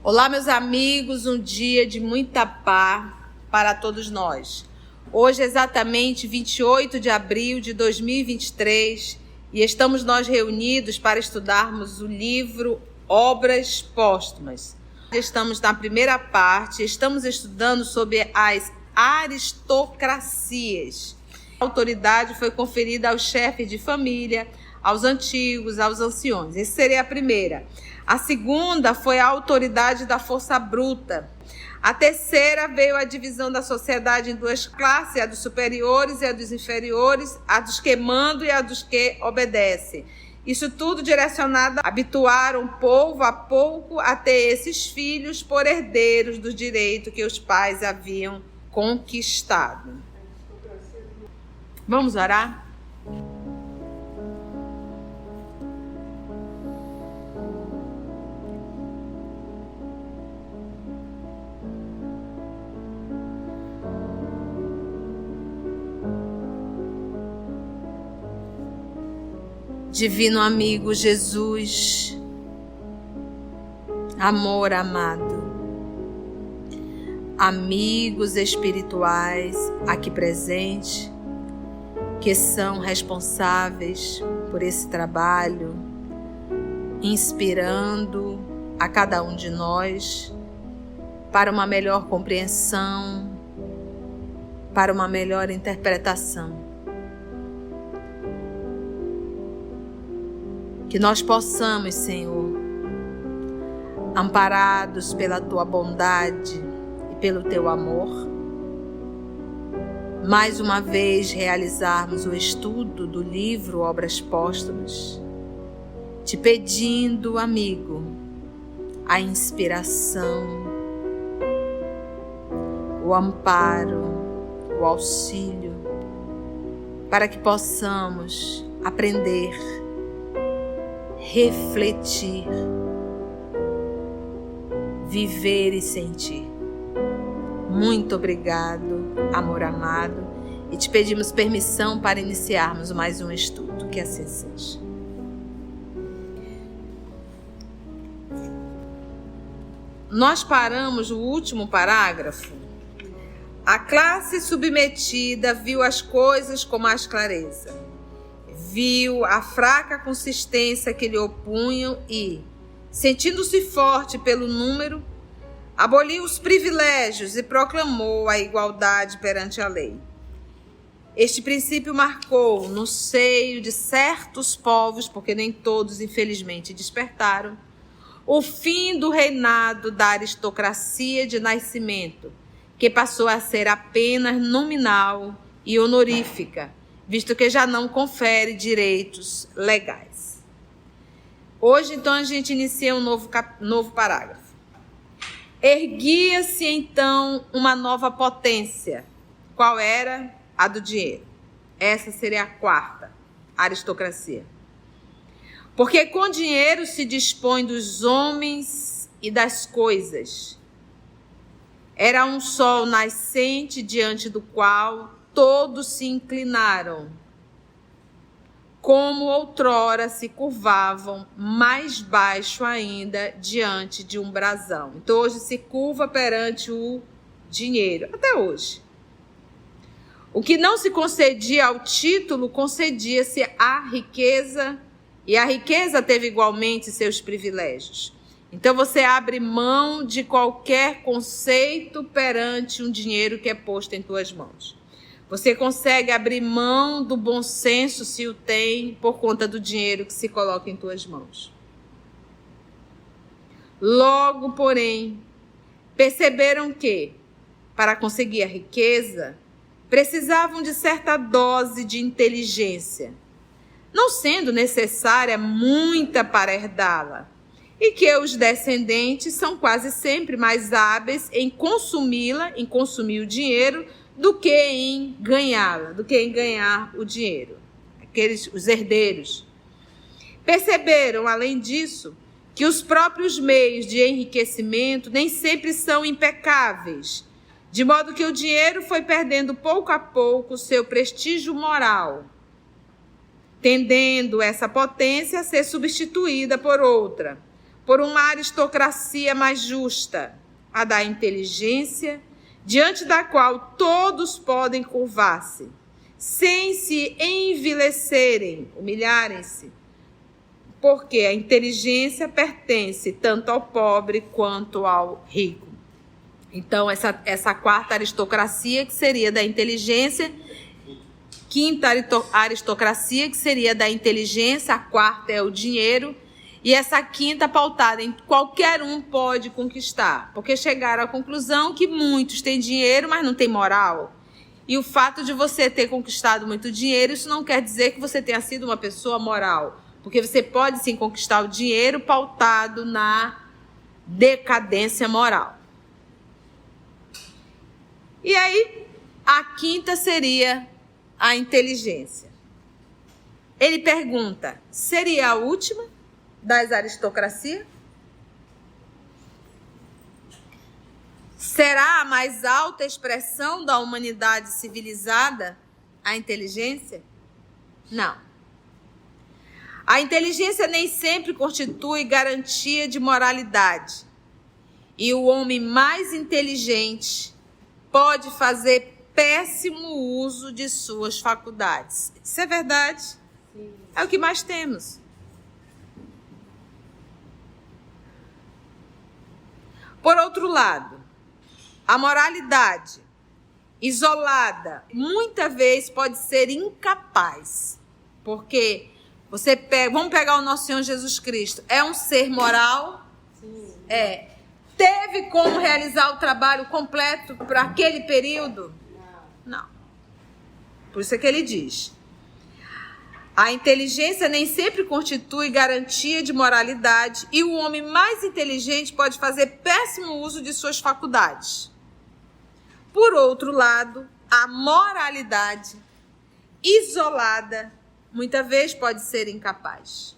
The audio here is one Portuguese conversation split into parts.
Olá, meus amigos, um dia de muita paz para todos nós. Hoje é exatamente 28 de abril de 2023 e estamos nós reunidos para estudarmos o livro Obras Póstumas. Estamos na primeira parte, estamos estudando sobre as aristocracias. A autoridade foi conferida aos chefes de família, aos antigos, aos anciões. Essa seria a primeira. A segunda foi a autoridade da força bruta. A terceira veio a divisão da sociedade em duas classes, a dos superiores e a dos inferiores, a dos que mandam e a dos que obedecem. Isso tudo direcionado a habituar um povo a pouco a ter esses filhos por herdeiros do direito que os pais haviam conquistado. Vamos orar? Divino amigo Jesus, amor amado, amigos espirituais aqui presentes, que são responsáveis por esse trabalho, inspirando a cada um de nós para uma melhor compreensão, para uma melhor interpretação. Que nós possamos, Senhor, amparados pela Tua bondade e pelo Teu amor, mais uma vez realizarmos o estudo do livro Obras Póstumas, te pedindo, amigo, a inspiração, o amparo, o auxílio, para que possamos aprender, refletir, viver e sentir. Muito obrigado, amor amado, e te pedimos permissão para iniciarmos mais um estudo, que assim seja. Nós paramos no último parágrafo. A classe submetida viu as coisas com mais clareza. Viu a fraca consistência que lhe opunham e, sentindo-se forte pelo número, aboliu os privilégios e proclamou a igualdade perante a lei. Este princípio marcou no seio de certos povos, porque nem todos, infelizmente, despertaram, o fim do reinado da aristocracia de nascimento, que passou a ser apenas nominal e honorífica, visto que já não confere direitos legais. Hoje, então, a gente inicia um novo parágrafo. Erguia-se, então, uma nova potência. Qual era? A do dinheiro. Essa seria a quarta aristocracia. Porque com dinheiro se dispõe dos homens e das coisas. Era um sol nascente diante do qual todos se inclinaram, como outrora se curvavam mais baixo ainda diante de um brasão. Então hoje se curva perante o dinheiro, até hoje. O que não se concedia ao título, concedia-se à riqueza, e a riqueza teve igualmente seus privilégios. Então você abre mão de qualquer conceito perante um dinheiro que é posto em tuas mãos. Você consegue abrir mão do bom senso, se o tem, por conta do dinheiro que se coloca em tuas mãos. Logo, porém, perceberam que, para conseguir a riqueza, precisavam de certa dose de inteligência, não sendo necessária muita para herdá-la, e que os descendentes são quase sempre mais hábeis em consumi-la, em consumir o dinheiro, do que em ganhá-la, do que em ganhar o dinheiro. Os herdeiros. Perceberam, além disso, que os próprios meios de enriquecimento nem sempre são impecáveis, de modo que o dinheiro foi perdendo pouco a pouco seu prestígio moral, tendendo essa potência a ser substituída por outra, por uma aristocracia mais justa, a da inteligência, diante da qual todos podem curvar-se, sem se envilecerem, humilharem-se, porque a inteligência pertence tanto ao pobre quanto ao rico. Então, essa quarta aristocracia, que seria da inteligência, quinta aristocracia, que seria da inteligência, a quarta é o dinheiro, e essa quinta pautada em qualquer um pode conquistar, porque chegaram à conclusão que muitos têm dinheiro, mas não têm moral. E o fato de você ter conquistado muito dinheiro, isso não quer dizer que você tenha sido uma pessoa moral, porque você pode sim conquistar o dinheiro pautado na decadência moral. E aí, a quinta seria a inteligência. Ele pergunta, seria a última das aristocracias? Será a mais alta expressão da humanidade civilizada a inteligência? Não. A inteligência nem sempre constitui garantia de moralidade. E o homem mais inteligente pode fazer péssimo uso de suas faculdades. Isso é verdade? Sim. É o que mais temos. Por outro lado, a moralidade isolada muitas vezes pode ser incapaz, porque vamos pegar o nosso Senhor Jesus Cristo, é um ser moral? Sim. Teve como realizar o trabalho completo para aquele período? Não. Por isso é que ele diz, a inteligência nem sempre constitui garantia de moralidade e o homem mais inteligente pode fazer péssimo uso de suas faculdades. Por outro lado, a moralidade isolada muitas vezes pode ser incapaz.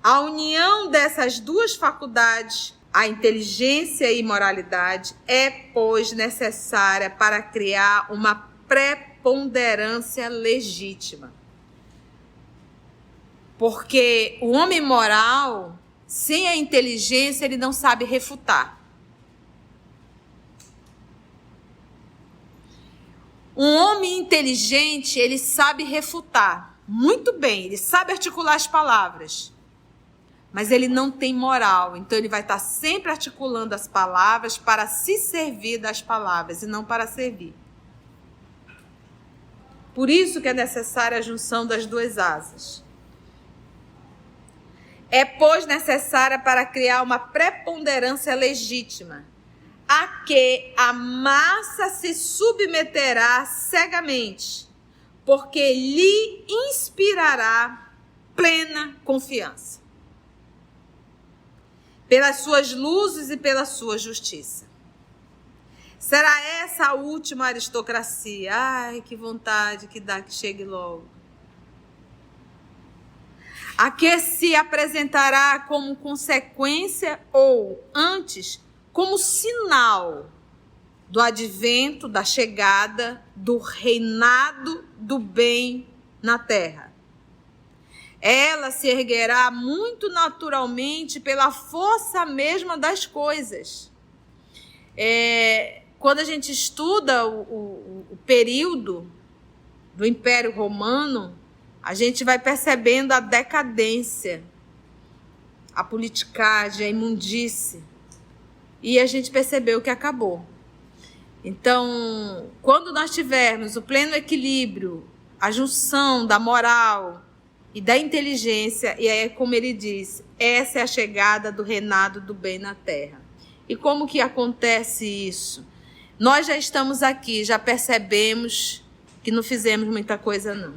A união dessas duas faculdades, a inteligência e moralidade, é, pois, necessária para criar uma preponderância legítima. Porque o homem moral, sem a inteligência, ele não sabe refutar. Um homem inteligente, ele sabe refutar muito bem, ele sabe articular as palavras, mas ele não tem moral, então ele vai estar sempre articulando as palavras para se servir das palavras e não para servir. Por isso que é necessária a junção das duas asas. É, pois, necessária para criar uma preponderância legítima, a que a massa se submeterá cegamente, porque lhe inspirará plena confiança, pelas suas luzes e pela sua justiça. Será essa a última aristocracia? Ai, que vontade que dá que chegue logo. A que se apresentará como consequência ou, antes, como sinal do advento, da chegada, do reinado do bem na terra. Ela se erguerá muito naturalmente pela força mesma das coisas. Quando a gente estuda o período do Império Romano, a gente vai percebendo a decadência, a politicagem, a imundície. E a gente percebeu que acabou. Então, quando nós tivermos o pleno equilíbrio, a junção da moral e da inteligência, e aí, como ele diz, essa é a chegada do reinado do bem na terra. E como que acontece isso? Nós já estamos aqui, já percebemos que não fizemos muita coisa, não.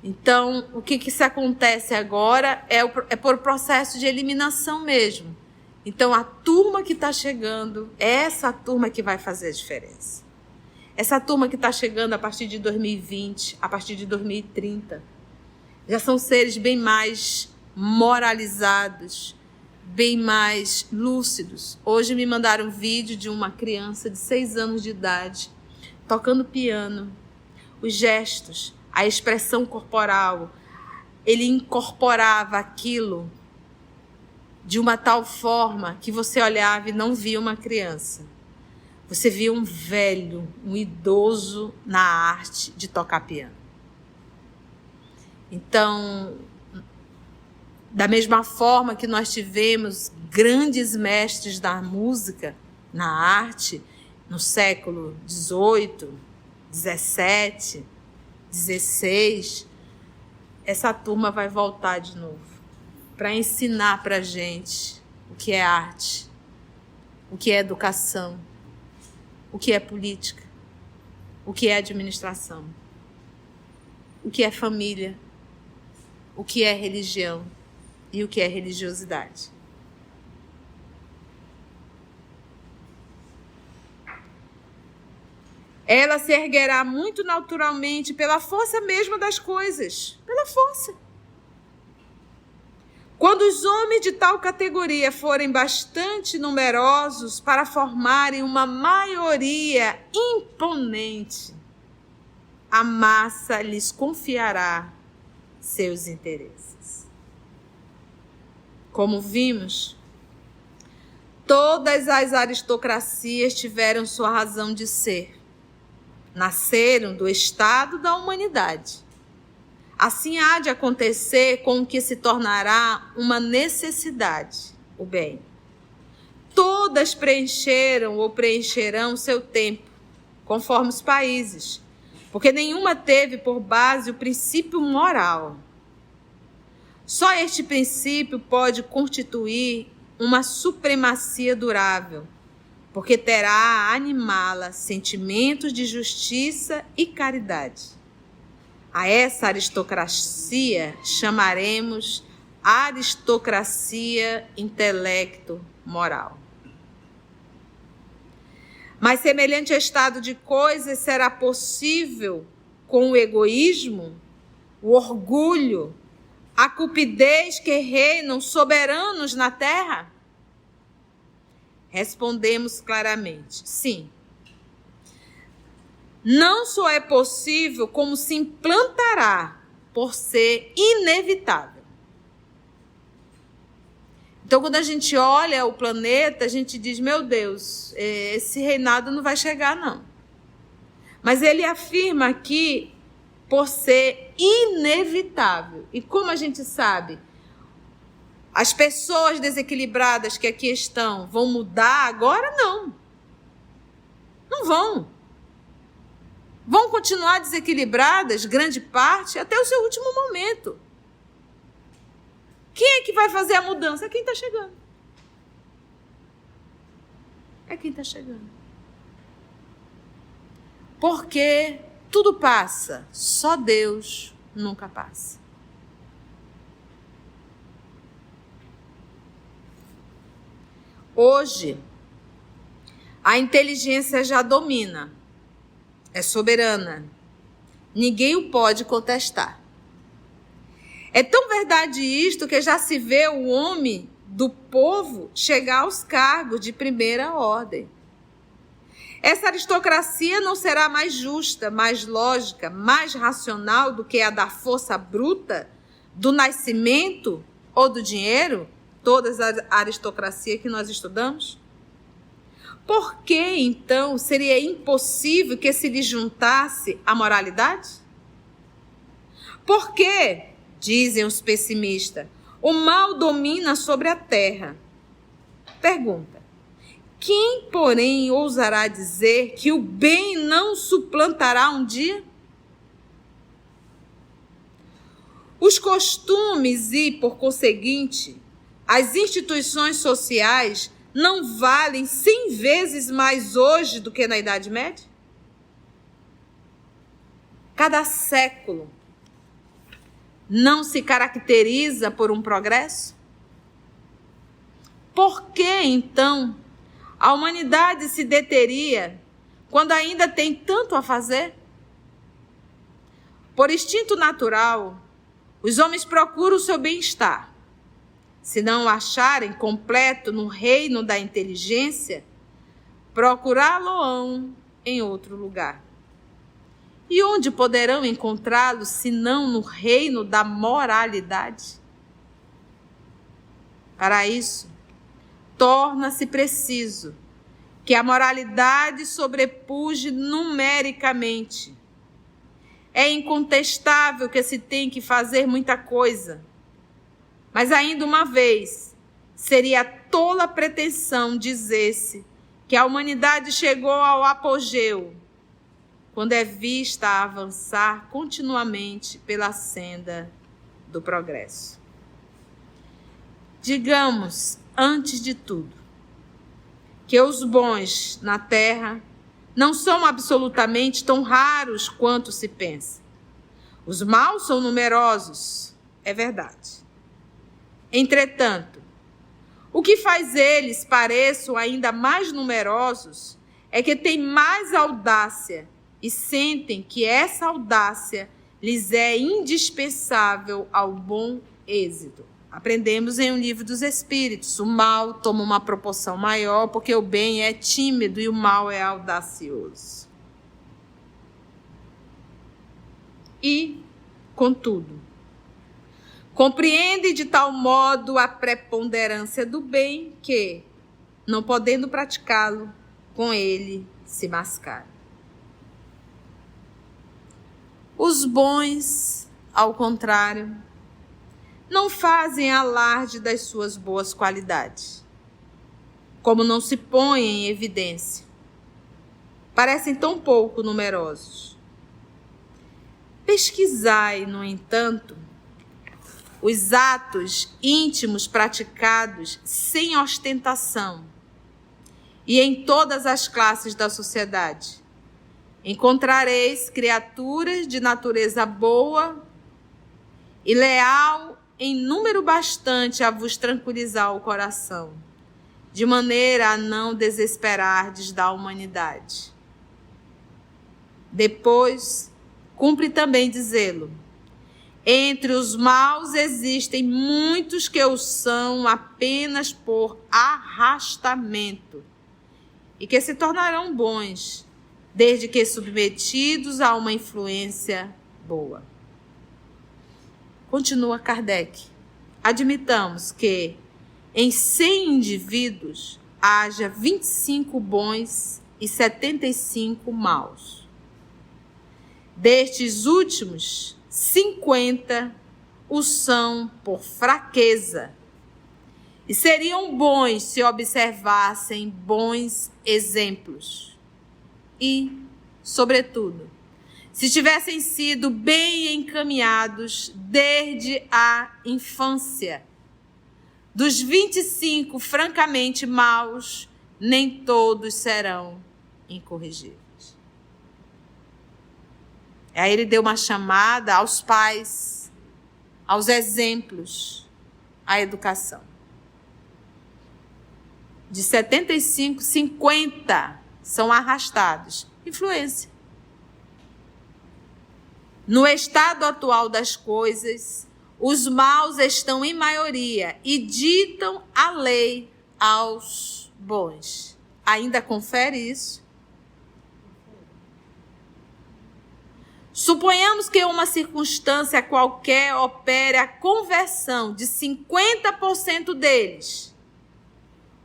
Então, o que se acontece agora é por processo de eliminação mesmo. Então, a turma que está chegando, é essa turma que vai fazer a diferença. Essa turma que está chegando a partir de 2020, a partir de 2030, já são seres bem mais moralizados, bem mais lúcidos. Hoje me mandaram um vídeo de uma criança de 6 anos de idade, tocando piano, os gestos, a expressão corporal, ele incorporava aquilo de uma tal forma que você olhava e não via uma criança. Você via um velho, um idoso na arte de tocar piano. Então, da mesma forma que nós tivemos grandes mestres da música, na arte, no século XVIII, XVII, XVI, essa turma vai voltar de novo para ensinar para a gente o que é arte, o que é educação, o que é política, o que é administração, o que é família, o que é religião e o que é religiosidade. Ela se erguerá muito naturalmente pela força mesma das coisas, pela força. Quando os homens de tal categoria forem bastante numerosos para formarem uma maioria imponente, a massa lhes confiará seus interesses. Como vimos, todas as aristocracias tiveram sua razão de ser. Nasceram do estado da humanidade. Assim há de acontecer com o que se tornará uma necessidade, o bem. Todas preencheram ou preencherão seu tempo, conforme os países, porque nenhuma teve por base o princípio moral. Só este princípio pode constituir uma supremacia durável, porque terá a animá-la sentimentos de justiça e caridade. A essa aristocracia chamaremos aristocracia intelecto-moral. Mas semelhante estado de coisas será possível com o egoísmo, o orgulho, a cupidez que reinam soberanos na terra? Respondemos claramente, sim. Não só é possível, como se implantará, por ser inevitável. Então, quando a gente olha o planeta, a gente diz, meu Deus, esse reinado não vai chegar, não. Mas ele afirma aqui, por ser inevitável. E como a gente sabe, as pessoas desequilibradas que aqui estão vão mudar agora? Não. Não vão. Vão continuar desequilibradas, grande parte, até o seu último momento. Quem é que vai fazer a mudança? É quem está chegando. É quem está chegando. Porque tudo passa, só Deus nunca passa. Hoje, a inteligência já domina. É soberana. Ninguém o pode contestar. É tão verdade isto que já se vê o homem do povo chegar aos cargos de primeira ordem. Essa aristocracia não será mais justa, mais lógica, mais racional do que a da força bruta, do nascimento ou do dinheiro? Todas as aristocracias que nós estudamos? Por que, então, seria impossível que se lhe juntasse a moralidade? Por que, dizem os pessimistas, o mal domina sobre a terra? Pergunta: quem, porém, ousará dizer que o bem não suplantará um dia? Os costumes e, por conseguinte, as instituições sociais não valem 100 vezes mais hoje do que na Idade Média? Cada século não se caracteriza por um progresso? Por que, então, a humanidade se deteria quando ainda tem tanto a fazer? Por instinto natural, os homens procuram o seu bem-estar. Se não o acharem completo no reino da inteligência, procurá-lo-ão em outro lugar. E onde poderão encontrá-lo, senão no reino da moralidade? Para isso, torna-se preciso que a moralidade sobrepuje numericamente. É incontestável que se tem que fazer muita coisa, mas ainda uma vez, seria tola pretensão dizer-se que a humanidade chegou ao apogeu, quando é vista a avançar continuamente pela senda do progresso. Digamos, antes de tudo, que os bons na Terra não são absolutamente tão raros quanto se pensa. Os maus são numerosos, é verdade. Entretanto, o que faz eles pareçam ainda mais numerosos é que têm mais audácia e sentem que essa audácia lhes é indispensável ao bom êxito. Aprendemos em um livro dos Espíritos, o mal toma uma proporção maior porque o bem é tímido e o mal é audacioso. E, contudo, compreende de tal modo a preponderância do bem que, não podendo praticá-lo, com ele se mascara. Os bons, ao contrário, não fazem alarde das suas boas qualidades, como não se põem em evidência. Parecem tão pouco numerosos. Pesquisai, no entanto, os atos íntimos praticados sem ostentação e em todas as classes da sociedade. Encontrareis criaturas de natureza boa e leal em número bastante a vos tranquilizar o coração, de maneira a não desesperardes da humanidade. Depois, cumpre também dizê-lo, entre os maus existem muitos que o são apenas por arrastamento e que se tornarão bons, desde que submetidos a uma influência boa. Continua Kardec. Admitamos que em 100 indivíduos haja 25 bons e 75 maus. Destes últimos, 50 o são por fraqueza e seriam bons se observassem bons exemplos e, sobretudo, se tivessem sido bem encaminhados desde a infância. Dos 25 francamente maus, nem todos serão incorrigíveis. Aí ele deu uma chamada aos pais, aos exemplos, à educação. De 75, 50 são arrastados. Influência. No estado atual das coisas, os maus estão em maioria e ditam a lei aos bons. Ainda confere isso? Suponhamos que uma circunstância qualquer opere a conversão de 50% deles.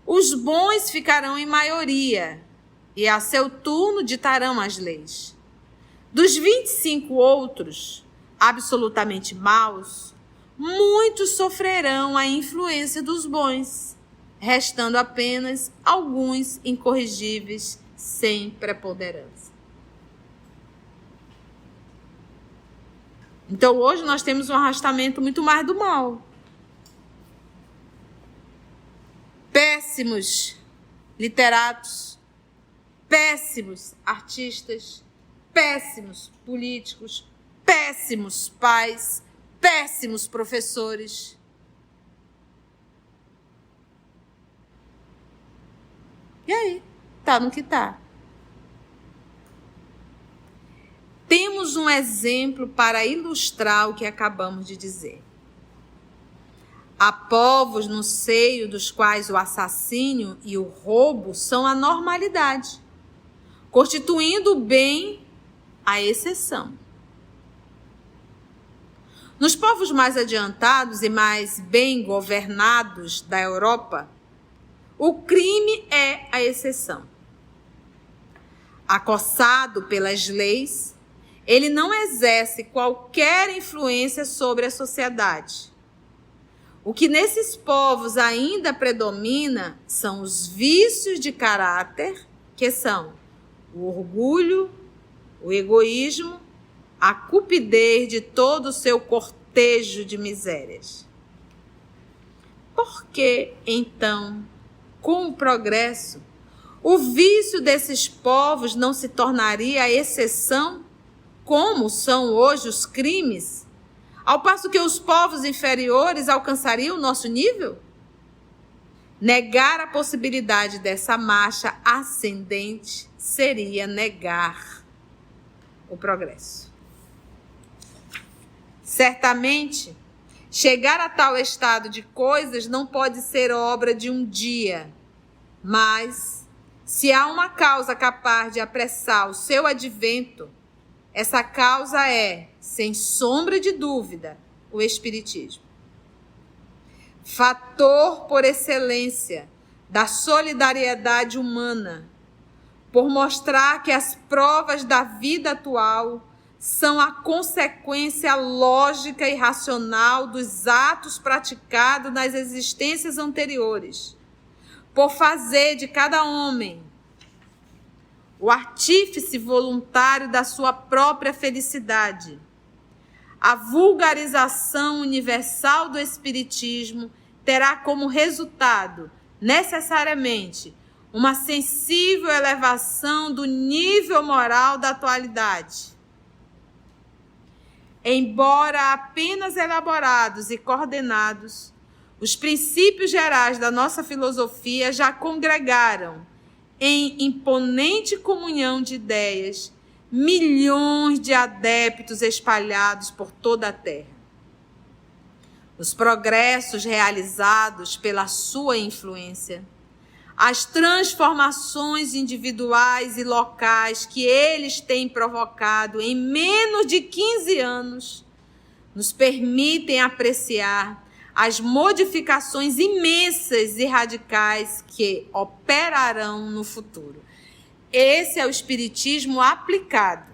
Os bons ficarão em maioria e, a seu turno, ditarão as leis. Dos 25 outros, absolutamente maus, muitos sofrerão a influência dos bons, restando apenas alguns incorrigíveis sem preponderância. Então, hoje nós temos um arrastamento muito mais do mal. Péssimos literatos, péssimos artistas, péssimos políticos, péssimos pais, péssimos professores. E aí? Tá no que tá. Temos um exemplo para ilustrar o que acabamos de dizer. Há povos no seio dos quais o assassínio e o roubo são a normalidade, constituindo o bem a exceção. Nos povos mais adiantados e mais bem governados da Europa, o crime é a exceção. Acossado pelas leis, ele não exerce qualquer influência sobre a sociedade. O que nesses povos ainda predomina são os vícios de caráter, que são o orgulho, o egoísmo, a cupidez de todo o seu cortejo de misérias. Por que, então, com o progresso, o vício desses povos não se tornaria a exceção, como são hoje os crimes, ao passo que os povos inferiores alcançariam o nosso nível? Negar a possibilidade dessa marcha ascendente seria negar o progresso. Certamente, chegar a tal estado de coisas não pode ser obra de um dia, mas, se há uma causa capaz de apressar o seu advento, essa causa é, sem sombra de dúvida, o Espiritismo. Fator por excelência da solidariedade humana, por mostrar que as provas da vida atual são a consequência lógica e racional dos atos praticados nas existências anteriores, por fazer de cada homem o artífice voluntário da sua própria felicidade. A vulgarização universal do Espiritismo terá como resultado, necessariamente, uma sensível elevação do nível moral da atualidade. Embora apenas elaborados e coordenados, os princípios gerais da nossa filosofia já congregaram, em imponente comunhão de ideias, milhões de adeptos espalhados por toda a Terra. Os progressos realizados pela sua influência, as transformações individuais e locais que eles têm provocado em menos de 15 anos, nos permitem apreciar as modificações imensas e radicais que operarão no futuro. Esse é o Espiritismo aplicado.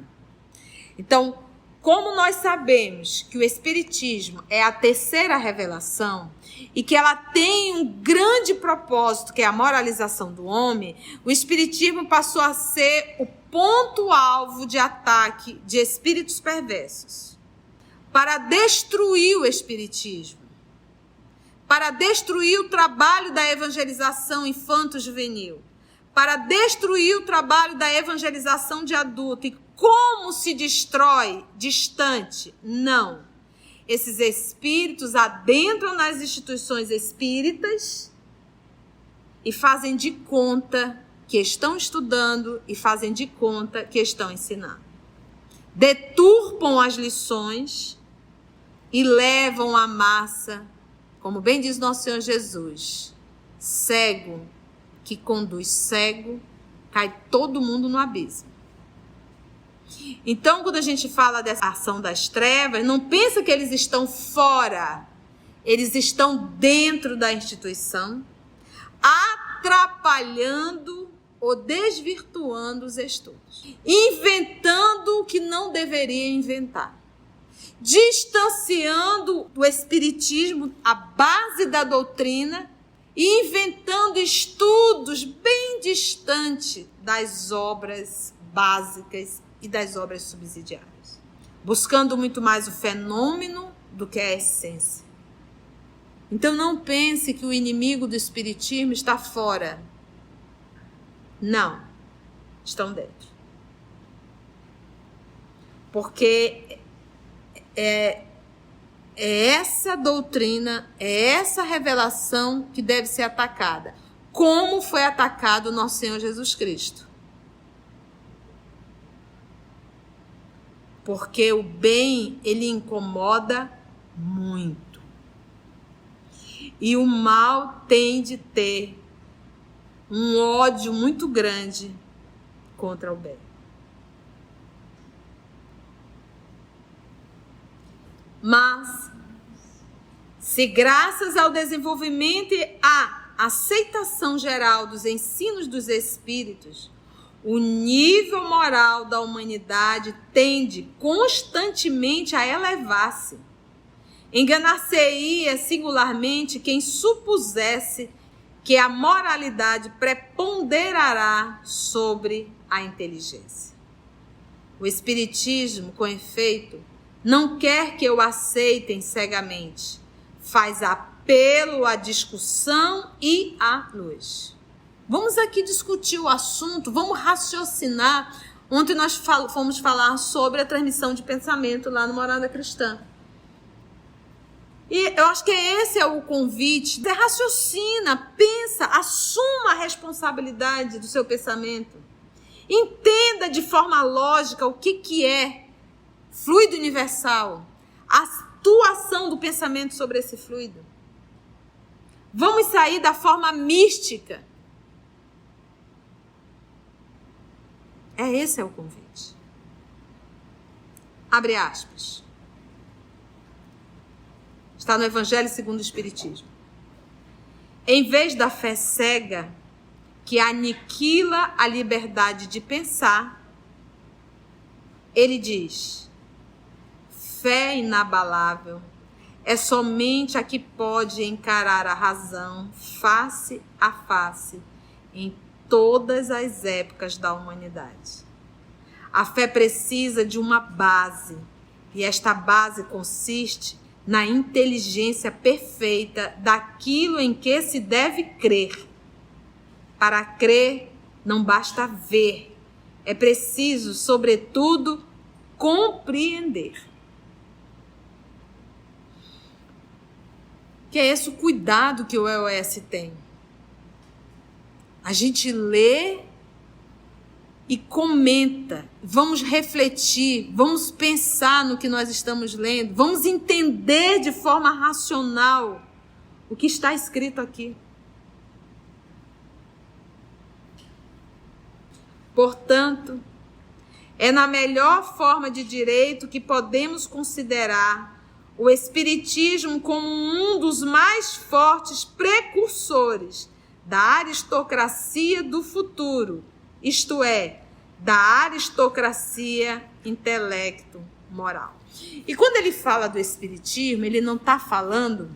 Então, como nós sabemos que o Espiritismo é a terceira revelação e que ela tem um grande propósito, que é a moralização do homem, o Espiritismo passou a ser o ponto-alvo de ataque de espíritos perversos. Para destruir o Espiritismo, para destruir o trabalho da evangelização infanto-juvenil, para destruir o trabalho da evangelização de adulto. E como se destrói distante? Não. Esses espíritos adentram nas instituições espíritas e fazem de conta que estão estudando e fazem de conta que estão ensinando. Deturpam as lições e levam a massa, como bem diz nosso Senhor Jesus, cego que conduz cego, cai todo mundo no abismo. Então, quando a gente fala dessa ação das trevas, não pensa que eles estão fora, eles estão dentro da instituição, atrapalhando ou desvirtuando os estudos, inventando o que não deveria inventar, distanciando do espiritismo a base da doutrina e inventando estudos bem distantes das obras básicas e das obras subsidiárias, buscando muito mais o fenômeno do que a essência. Então não pense que o inimigo do espiritismo está fora. Não, estão dentro. Porque é essa doutrina, é essa revelação que deve ser atacada. Como foi atacado o nosso Senhor Jesus Cristo. Porque o bem, ele incomoda muito. E o mal tem de ter um ódio muito grande contra o bem. Mas, se graças ao desenvolvimento e à aceitação geral dos ensinos dos espíritos, o nível moral da humanidade tende constantemente a elevar-se, enganar-se-ia singularmente quem supusesse que a moralidade preponderará sobre a inteligência. O Espiritismo, com efeito, não quer que o aceitem cegamente, faz apelo à discussão e à luz. Vamos aqui discutir o assunto, vamos raciocinar. Ontem nós fomos falar sobre a transmissão de pensamento lá no Morada Cristã. E eu acho que esse é o convite. Você raciocina, pensa, assuma a responsabilidade do seu pensamento. Entenda de forma lógica o que é fluido universal, a atuação do pensamento sobre esse fluido. Vamos sair da forma mística. Esse é o convite. Abre aspas. Está no Evangelho segundo o Espiritismo. Em vez da fé cega, que aniquila a liberdade de pensar, ele diz: fé inabalável é somente a que pode encarar a razão face a face em todas as épocas da humanidade. A fé precisa de uma base, e esta base consiste na inteligência perfeita daquilo em que se deve crer. Para crer, não basta ver, é preciso, sobretudo, compreender. Que é esse o cuidado que o EOS tem. A gente lê e comenta, vamos refletir, vamos pensar no que nós estamos lendo, vamos entender de forma racional o que está escrito aqui. Portanto, é na melhor forma de direito que podemos considerar o Espiritismo como um dos mais fortes precursores da aristocracia do futuro, isto é, da aristocracia intelecto-moral. E quando ele fala do Espiritismo, ele não está falando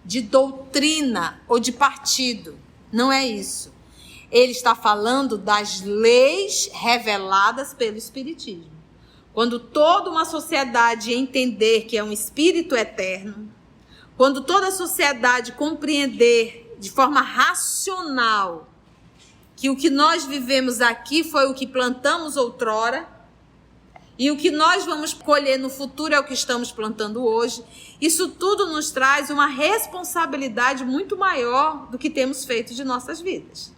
de doutrina ou de partido, não é isso. Ele está falando das leis reveladas pelo Espiritismo. Quando toda uma sociedade entender que é um espírito eterno, quando toda a sociedade compreender de forma racional que o que nós vivemos aqui foi o que plantamos outrora e o que nós vamos colher no futuro é o que estamos plantando hoje, isso tudo nos traz uma responsabilidade muito maior do que temos feito de nossas vidas.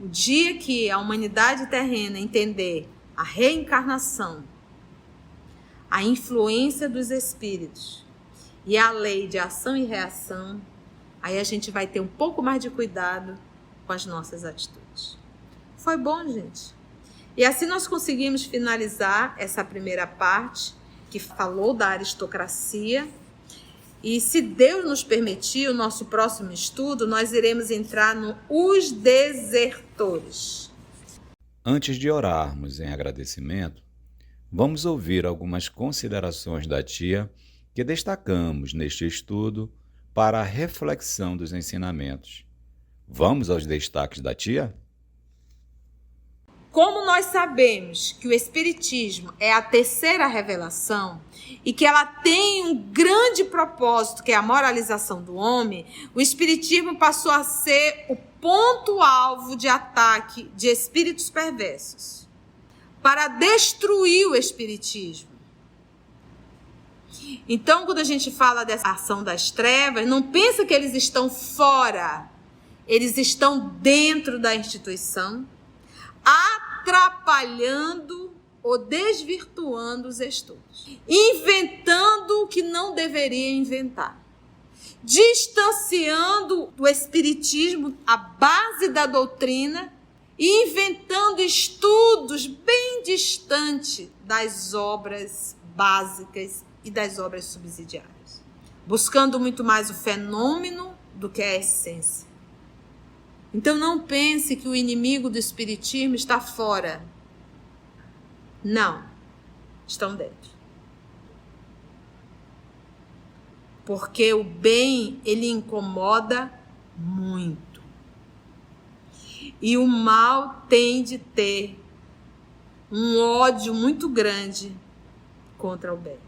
O dia que a humanidade terrena entender a reencarnação, a influência dos espíritos e a lei de ação e reação, aí a gente vai ter um pouco mais de cuidado com as nossas atitudes. Foi bom, gente? E assim nós conseguimos finalizar essa primeira parte, que falou da aristocracia. E se Deus nos permitir, o nosso próximo estudo, nós iremos entrar no Os Desertores. Antes de orarmos em agradecimento, vamos ouvir algumas considerações da tia que destacamos neste estudo para a reflexão dos ensinamentos. Vamos aos destaques da tia? Como nós sabemos que o Espiritismo é a terceira revelação e que ela tem um grande propósito, que é a moralização do homem, o Espiritismo passou a ser o ponto-alvo de ataque de espíritos perversos para destruir o Espiritismo. Então, quando a gente fala dessa ação das trevas, não pensa que eles estão fora, eles estão dentro da instituição, atrapalhando ou desvirtuando os estudos, inventando o que não deveria inventar, distanciando do Espiritismo a base da doutrina e inventando estudos bem distantes das obras básicas e das obras subsidiárias, buscando muito mais o fenômeno do que a essência. Então não pense que o inimigo do espiritismo está fora. Não, estão dentro. Porque o bem, ele incomoda muito. E o mal tem de ter um ódio muito grande contra o bem.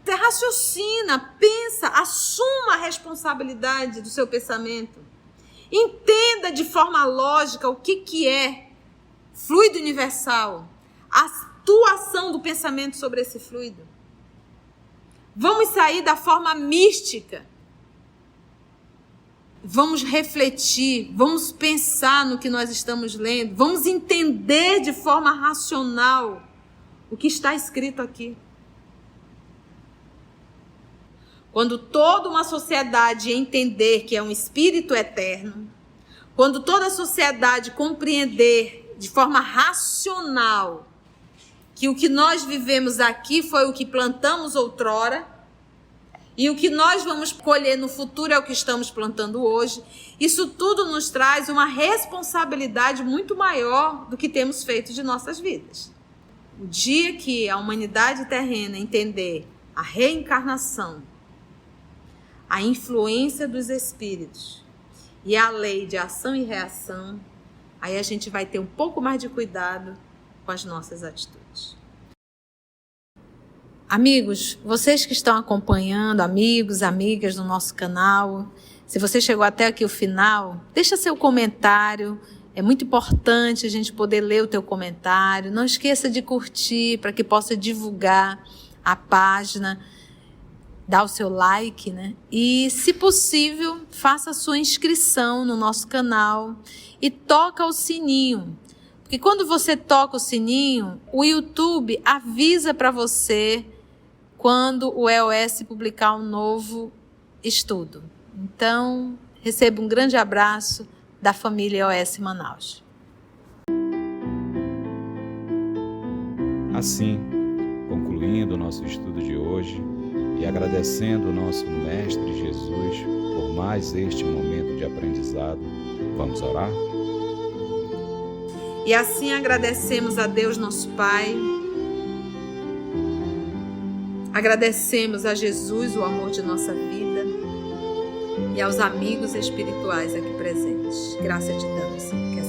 Você raciocina, pensa, assuma a responsabilidade do seu pensamento. Entenda de forma lógica o que é fluido universal, a atuação do pensamento sobre esse fluido. Vamos sair da forma mística. Vamos refletir, vamos pensar no que nós estamos lendo, vamos entender de forma racional o que está escrito aqui. Quando toda uma sociedade entender que é um espírito eterno, quando toda a sociedade compreender de forma racional que o que nós vivemos aqui foi o que plantamos outrora, e o que nós vamos colher no futuro é o que estamos plantando hoje, isso tudo nos traz uma responsabilidade muito maior do que temos feito de nossas vidas. O dia que a humanidade terrena entender a reencarnação, a influência dos espíritos e a lei de ação e reação, aí a gente vai ter um pouco mais de cuidado com as nossas atitudes. Amigos, vocês que estão acompanhando, amigos, amigas do nosso canal, se você chegou até aqui o final, deixa seu comentário. É muito importante a gente poder ler o teu comentário. Não esqueça de curtir para que possa divulgar a página, dar o seu like, né? E, se possível, faça a sua inscrição no nosso canal e toca o sininho. Porque quando você toca o sininho, o YouTube avisa para você quando o EOS publicar um novo estudo. Então, receba um grande abraço da família EOS Manaus. Assim, concluindo o nosso estudo de hoje e agradecendo o nosso Mestre Jesus por mais este momento de aprendizado, vamos orar? E assim agradecemos a Deus, nosso Pai. Agradecemos a Jesus o amor de nossa vida e aos amigos espirituais aqui presentes. Graça te damos, Senhor.